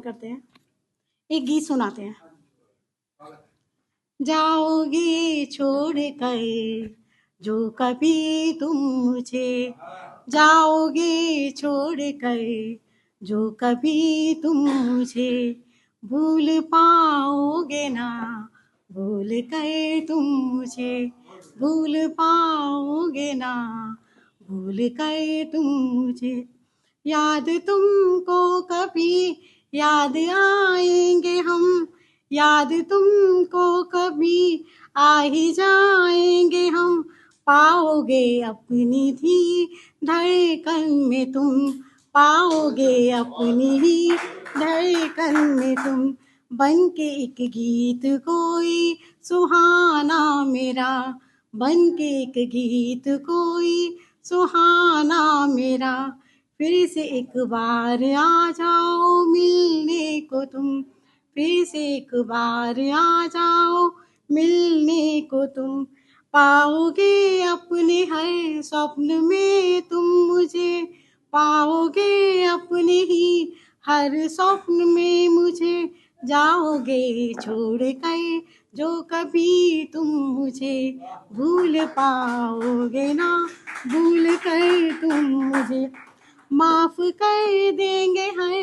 करते हैं, एक गीत सुनाते हैं। जाओगे छोड़ कर जो कभी तुम मुझे, जाओगे छोड़ कर जो कभी तुम मुझे, भूल पाओगे ना भूल कर तुम मुझे, भूल पाओगे ना भूल कर तुम मुझे। याद तुमको कभी याद आएंगे हम, याद तुमको कभी आ ही जाएंगे हम, पाओगे अपनी थी धड़कन में तुम, पाओगे अपनी ही धड़कन में तुम, बन के एक गीत कोई सुहाना मेरा, बन के एक गीत कोई सुहाना मेरा, फिर से एक बार आ जाओ मिलने को तुम, फिर से एक बार आ जाओ मिलने को तुम, पाओगे अपने हर स्वप्न में तुम मुझे, पाओगे अपने ही हर स्वप्न में मुझे, जाओगे छोड़ कर जो कभी तुम मुझे, भूल पाओगे ना भूल कर तुम मुझे, माफ कर देंगे हर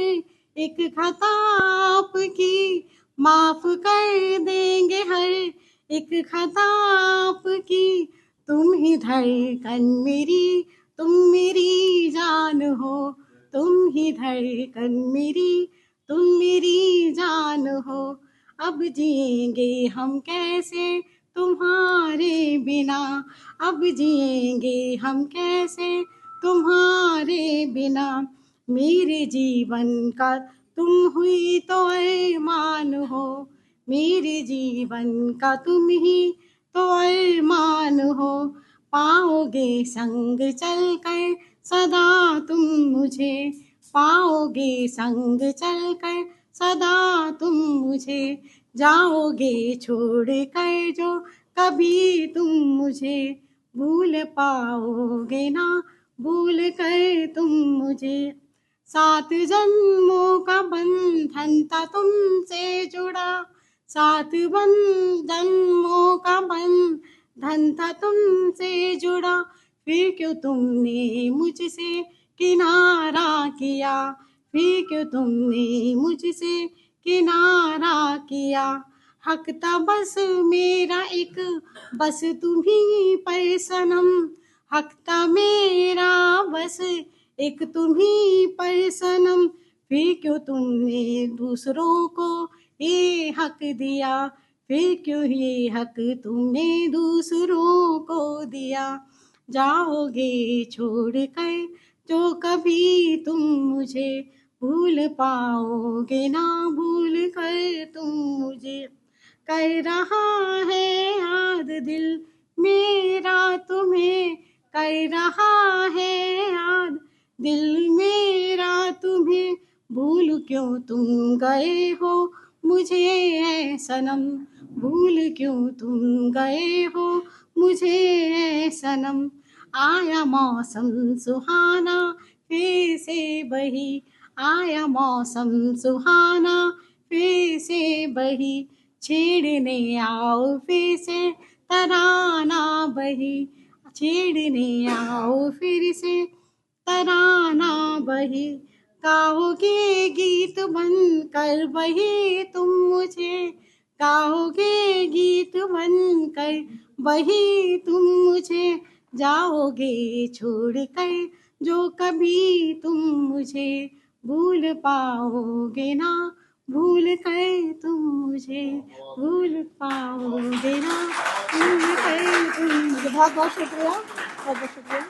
एक खता आपकी, माफ कर देंगे हर एक खता आपकी, तुम ही धड़कन मेरी तुम मेरी जान हो, तुम ही धड़कन मेरी तुम मेरी जान हो, अब जिएंगे हम कैसे तुम्हारे बिना, अब जिएंगे हम कैसे तुम्हारे बिना, मेरे जीवन का तुम हुई तो अरमान हो, मेरे जीवन का तुम ही तो अरमान हो, पाओगे संग चलकर सदा तुम मुझे, पाओगे संग चलकर सदा तुम मुझे, जाओगे छोड़ कर जो कभी तुम मुझे, भूल पाओगे ना भूल कर तुम मुझे, 7 जन्मों का बंधन था तुमसे जुड़ा, 7 जन्मों का बंधन था तुमसे जुड़ा, फिर क्यों तुमने मुझसे किनारा किया, फिर क्यों तुमने मुझसे किनारा किया, हक था बस मेरा एक बस तुम्ही पर सनम, हक था मेरा बस एक तुम्ही पर सनम, फिर क्यों तुमने दूसरों को ये हक दिया, फिर क्यों ये हक तुमने दूसरों को दिया, जाओगे छोड़ कर जो कभी तुम मुझे, भूल पाओगे ना भूल कर तुम मुझे, कर रहा है याद दिल मेरा तुम्हें, कर रहा है याद दिल मेरा तुम्हें, भूल क्यों तुम गए हो मुझे ऐ सनम, भूल क्यों तुम गए हो मुझे ऐ सनम, आया मौसम सुहाना फिर से बही, आया मौसम सुहाना फिर से बही, छेड़ने आओ फिर से तराना बही, छेड़ने आओ फिर से तराना बही, गाओगे गीत बन कर बही तुम मुझे, गाओगे गीत बन कर बही तुम मुझे, जाओगे छोड़ कर जो कभी तुम मुझे, भूल पाओगे ना भूल कर तुम मुझे, भूल पाओगे ना भूल कर तुम मुझे। बहुत बहुत शुक्रिया, बहुत बहुत शुक्रिया।